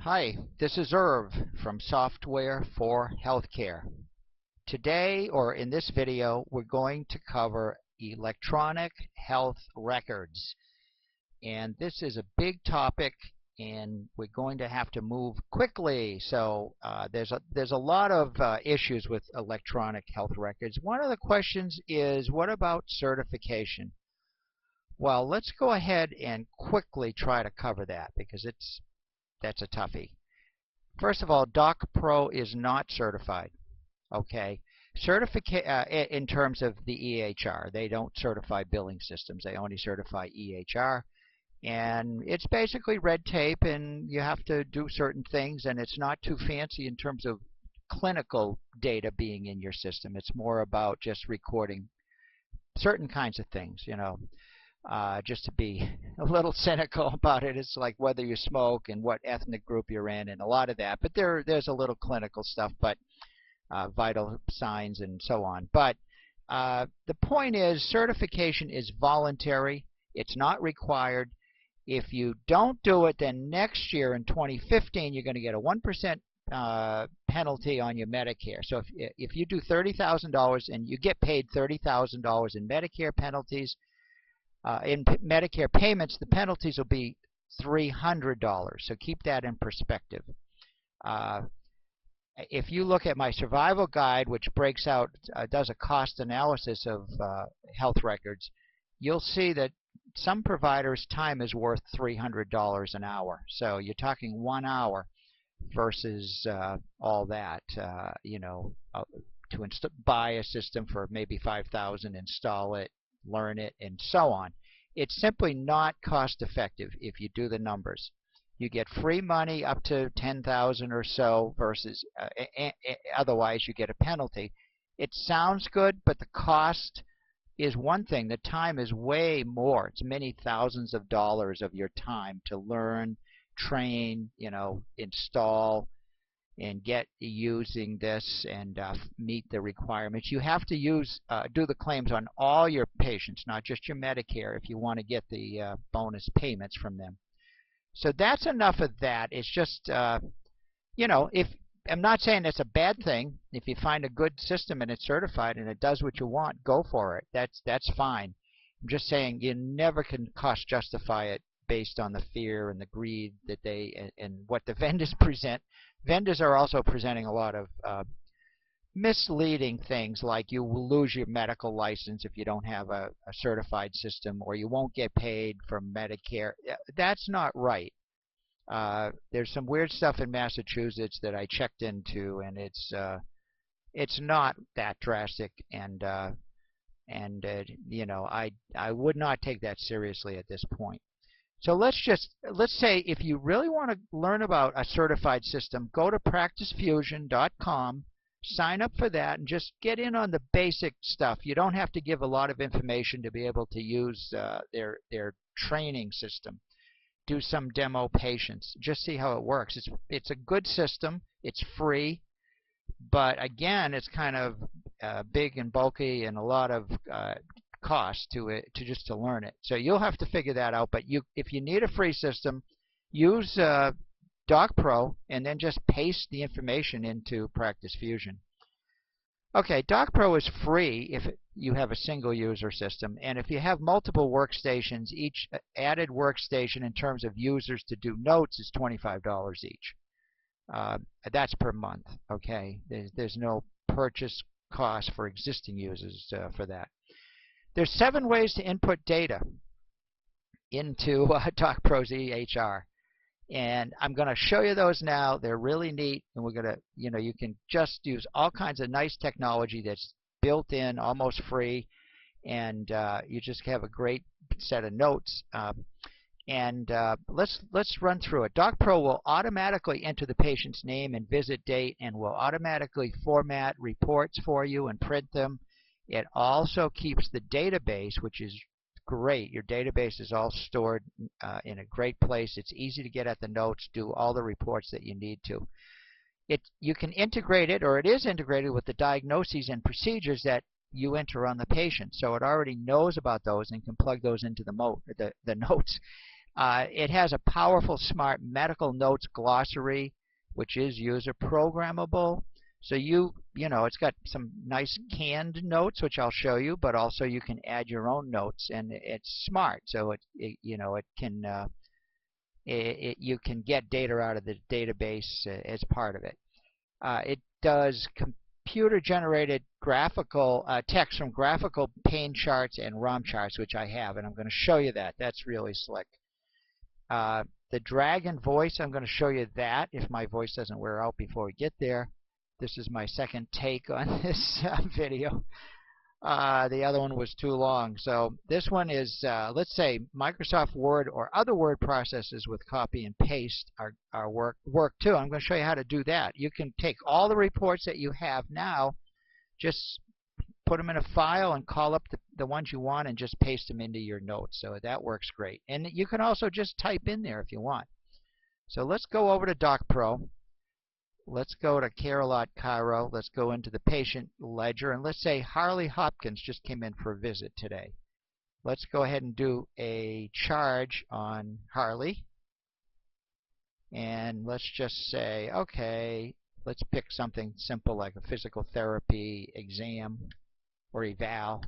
Hi, this is Irv from Software for Healthcare. Today, or in this video, we're going to cover electronic health records. And this is a big topic, and we're going to have to move quickly. So there's a lot of issues with electronic health records. One of the questions is, what about certification? Well, let's go ahead and quickly try to cover that because that's a toughie. First of all, DocPro is not certified. Okay, in terms of the EHR, they don't certify billing systems. They only certify EHR, and it's basically red tape, and you have to do certain things, and it's not too fancy in terms of clinical data being in your system. It's more about just recording certain kinds of things, just to be a little cynical about it. It's like whether you smoke and what ethnic group you're in and a lot of that. But there's a little clinical stuff, but vital signs and so on. But the point is, certification is voluntary. It's not required. If you don't do it, then next year in 2015, you're going to get a 1% penalty on your Medicare. So if you do $30,000 and you get paid $30,000 in Medicare penalties, in Medicare payments, the penalties will be $300. So keep that in perspective. If you look at my survival guide, which breaks out, does a cost analysis of health records, you'll see that some providers' time is worth $300 an hour. So you're talking 1 hour versus all that, to buy a system for maybe $5,000, install it, learn it, and so on. It's simply not cost effective if you do the numbers. You get free money up to $10,000 or so versus otherwise you get a penalty. It sounds good, but the cost is one thing. The time is way more. It's many thousands of dollars of your time to learn, train, install, and get using this and meet the requirements. You have to do the claims on all your patients, not just your Medicare, if you want to get the bonus payments from them. So that's enough of that. It's just, if I'm not saying it's a bad thing. If you find a good system and it's certified and it does what you want, go for it. That's fine. I'm just saying you never can cost justify it based on the fear and the greed that and what the vendors present. Vendors are also presenting a lot of misleading things, like you will lose your medical license if you don't have a certified system, or you won't get paid from Medicare. That's not right. There's some weird stuff in Massachusetts that I checked into, and it's not that drastic, and I would not take that seriously at this point. So let's say if you really want to learn about a certified system, go to practicefusion.com, sign up for that, and just get in on the basic stuff. You don't have to give a lot of information to be able to use their training system. Do some demo patients. Just see how it works. It's a good system. It's free, but again, it's kind of big and bulky and a lot of cost to it to learn it. So you'll have to figure that out. But if you need a free system, use DocPro and then just paste the information into Practice Fusion. Okay, DocPro is free if you have a single user system, and if you have multiple workstations, each added workstation in terms of users to do notes is $25 each. That's per month. Okay, there's no purchase cost for existing users for that. There's 7 ways to input data into DocPro's EHR. And I'm going to show you those now. They're really neat, and we're going to, you can just use all kinds of nice technology that's built in, almost free, and you just have a great set of notes. Let's run through it. DocPro will automatically enter the patient's name and visit date, and will automatically format reports for you and print them. It also keeps the database, which is great. Your database is all stored in a great place. It's easy to get at the notes, do all the reports that you need to. You can integrate it, or it is integrated with the diagnoses and procedures that you enter on the patient. So it already knows about those and can plug those into the notes. It has a powerful smart medical notes glossary, which is user programmable. So you know, it's got some nice canned notes, which I'll show you, but also you can add your own notes, and it's smart. So you know, it can you can get data out of the database as part of it. It does computer-generated graphical text from graphical pane charts and ROM charts, which I have, and I'm going to show you that. That's really slick. The Dragon voice, I'm going to show you that if my voice doesn't wear out before we get there. This is my second take on this video. The other one was too long. So this one is, let's say, Microsoft Word or other word processors with copy and paste are work too. I'm going to show you how to do that. You can take all the reports that you have now, just put them in a file and call up the ones you want and just paste them into your notes. So that works great. And you can also just type in there if you want. So let's go over to DocPro. Let's go to Care-a-Lot Cairo. Let's go into the patient ledger, and let's say Harley Hopkins just came in for a visit today. Let's go ahead and do a charge on Harley. And let's just say, okay, let's pick something simple like a physical therapy exam or eval.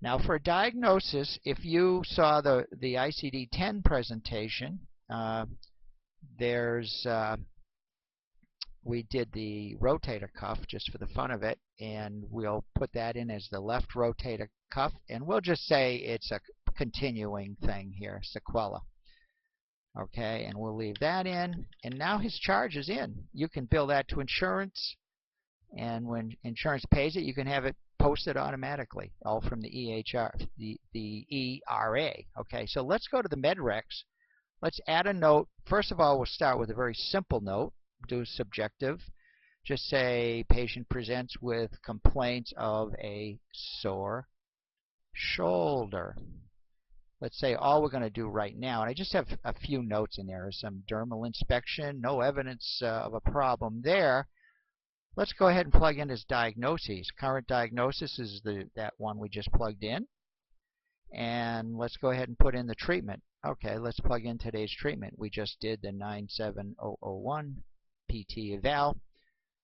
Now for a diagnosis, if you saw the ICD-10 presentation, we did the rotator cuff just for the fun of it, and we'll put that in as the left rotator cuff, and we'll just say it's a continuing thing here, sequela. Okay, and we'll leave that in, and now his charge is in. You can bill that to insurance, and when insurance pays it, you can have it posted automatically, all from the EHR, the ERA. Okay, so let's go to the MedRecs. Let's add a note. First of all, we'll start with a very simple note. Do subjective. Just say patient presents with complaints of a sore shoulder. Let's say all we're going to do right now, and I just have a few notes in there, some dermal inspection, no evidence of a problem there. Let's go ahead and plug in his diagnoses. Current diagnosis is that one we just plugged in. And let's go ahead and put in the treatment. Okay, let's plug in today's treatment. We just did the 97001 PT eval.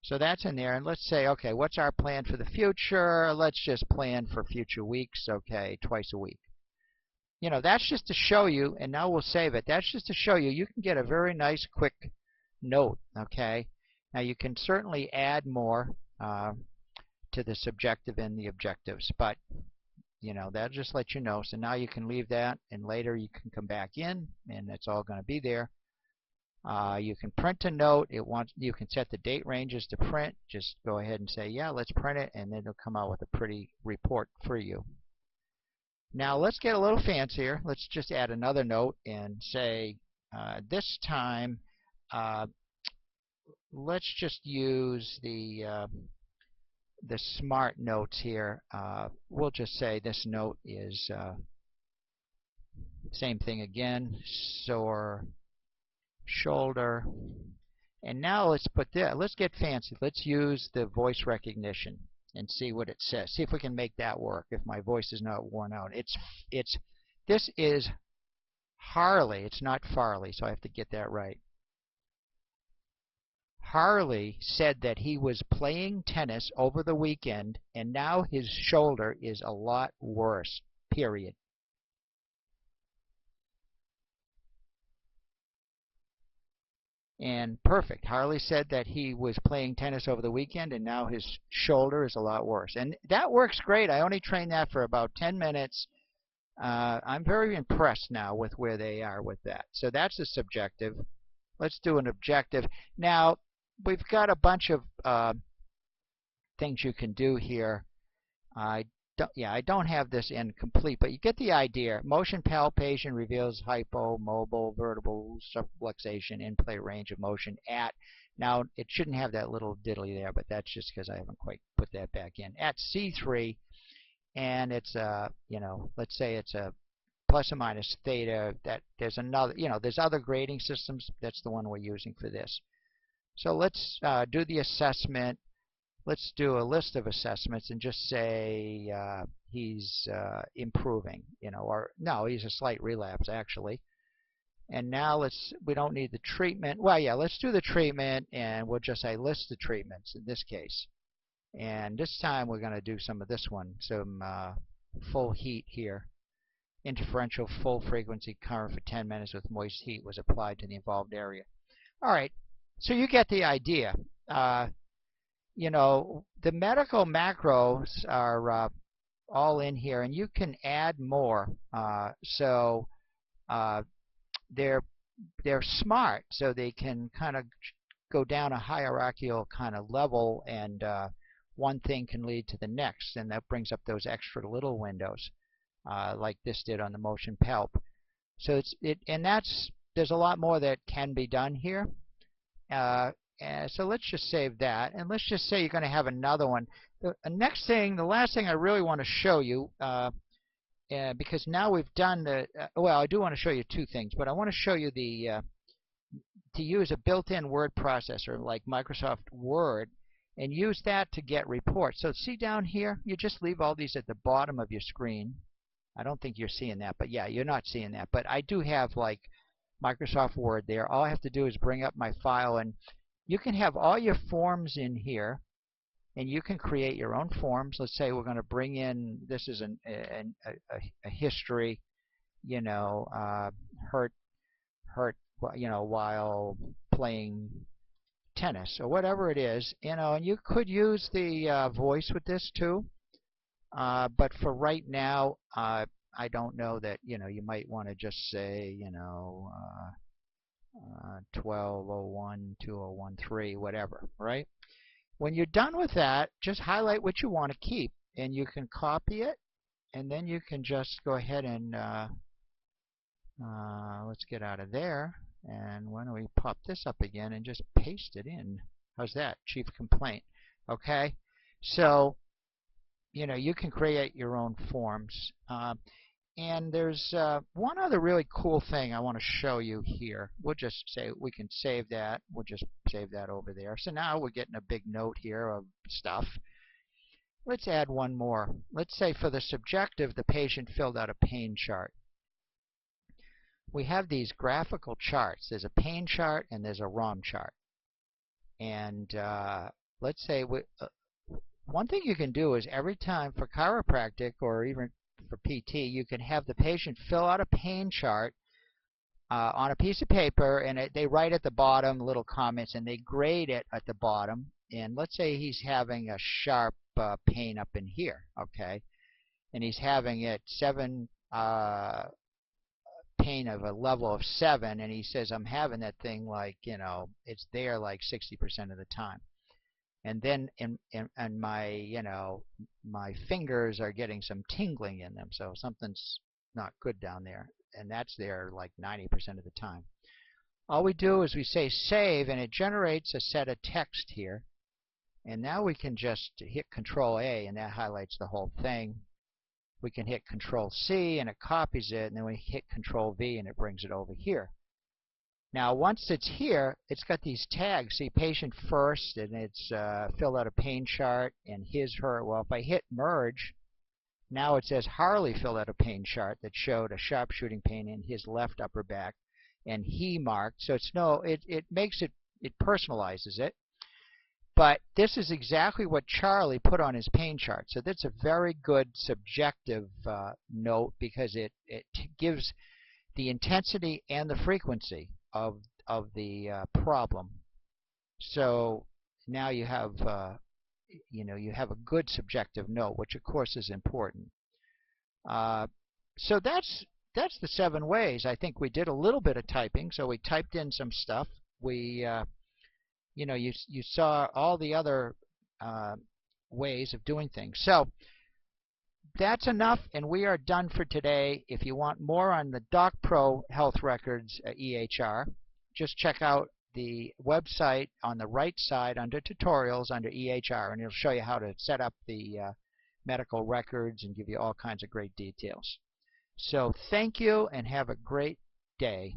So that's in there. And let's say, okay, what's our plan for the future? Let's just plan for future weeks, okay, twice a week. You know, that's just to show you, and now we'll save it. That's just to show you, you can get a very nice quick note, okay? Now you can certainly add more to the subjective and the objectives, but you know, that'll just let you know. So now you can leave that, and later you can come back in, and it's all going to be there. You can print a note. You can set the date ranges to print. Just go ahead and say, yeah, let's print it, and then it'll come out with a pretty report for you. Now let's get a little fancier. Let's just add another note and say, this time, let's just use the smart notes here. We'll just say this note is same thing again, sore shoulder. And now let's put that, let's get fancy. Let's use the voice recognition and see what it says. See if we can make that work if my voice is not worn out. This is Harley, it's not Farley, so I have to get that right. Harley said that he was playing tennis over the weekend, and now his shoulder is a lot worse, period. And perfect. Harley said that he was playing tennis over the weekend, and now his shoulder is a lot worse. And that works great. I only trained that for about 10 minutes. I'm very impressed now with where they are with that. So that's the subjective. Let's do an objective. Now, we've got a bunch of things you can do here. I don't have this in complete, but you get the idea. Motion palpation reveals hypomobile vertebral subluxation in play range of motion at. Now, it shouldn't have that little diddly there, but that's just because I haven't quite put that back in. At C3, and it's you know, let's say it's a plus or minus theta. That there's another, you know, there's other grading systems. That's the one we're using for this. So let's do the assessment. Let's do a list of assessments and just say he's improving, you know, or no, he's a slight relapse actually. And now we don't need the treatment. Well, yeah, let's do the treatment, and we'll just say list the treatments in this case. And this time we're going to do some of this one, some full heat here. Interferential full frequency current for 10 minutes with moist heat was applied to the involved area. All right, so you get the idea. You know, the medical macros are all in here, and you can add more. They're smart, so they can kind of go down a hierarchical kind of level, and one thing can lead to the next, and that brings up those extra little windows, like this did on the motion palp. So there's a lot more that can be done here. So let's just save that, and let's just say you're going to have another one. The last thing I really want to show you, because now we've done well, I do want to show you two things, but I want to show you to use a built-in word processor like Microsoft Word and use that to get reports. So see down here, you just leave all these at the bottom of your screen. I don't think you're seeing that, but yeah, you're not seeing that. But I do have like Microsoft Word there. All I have to do is bring up my file, and you can have all your forms in here, and you can create your own forms. Let's say we're going to bring in, this is a history, you know, hurt, you know, while playing tennis or whatever it is, you know, and you could use the voice with this too. But for right now, I don't know that, you know, you might want to just say, you know, 1201-2013, whatever, right? When you're done with that, just highlight what you want to keep, and you can copy it, and then you can just go ahead and let's get out of there, and why don't we pop this up again and just paste it in. How's that? Chief complaint. Okay, so you know, you can create your own forms. And there's one other really cool thing I want to show you here. We'll just say we can save that. We'll just save that over there. So now we're getting a big note here of stuff. Let's add one more. Let's say for the subjective, the patient filled out a pain chart. We have these graphical charts. There's a pain chart and there's a ROM chart. And let's say one thing you can do is every time for chiropractic or even for PT, you can have the patient fill out a pain chart on a piece of paper, and they write at the bottom little comments, and they grade it at the bottom. And let's say he's having a sharp pain up in here, okay, and he's having it pain of a level of 7, and he says, I'm having that thing like, you know, it's there like 60% of the time. And then in my, you know, my fingers are getting some tingling in them, so something's not good down there, and that's there like 90% of the time. All we do is we say save, and it generates a set of text here, and now we can just hit Control A, and that highlights the whole thing. We can hit Control C, and it copies it, and then we hit Control V, and it brings it over here. Now, once it's here, it's got these tags. See, patient first, and it's filled out a pain chart, and his, her. Well, if I hit merge, now it says Harley filled out a pain chart that showed a sharp shooting pain in his left upper back, and he marked. So it makes it, it personalizes it. But this is exactly what Charlie put on his pain chart. So that's a very good subjective note, because it gives the intensity and the frequency of the problem. So now you have you know, you have a good subjective note, which of course is important. So that's the 7 ways. I think we did a little bit of typing, so we typed in some stuff. We you know, you saw all the other ways of doing things. So that's enough, and we are done for today. If you want more on the DocPro Health Records EHR, just check out the website on the right side under Tutorials under EHR, and it'll show you how to set up the medical records and give you all kinds of great details. So thank you, and have a great day.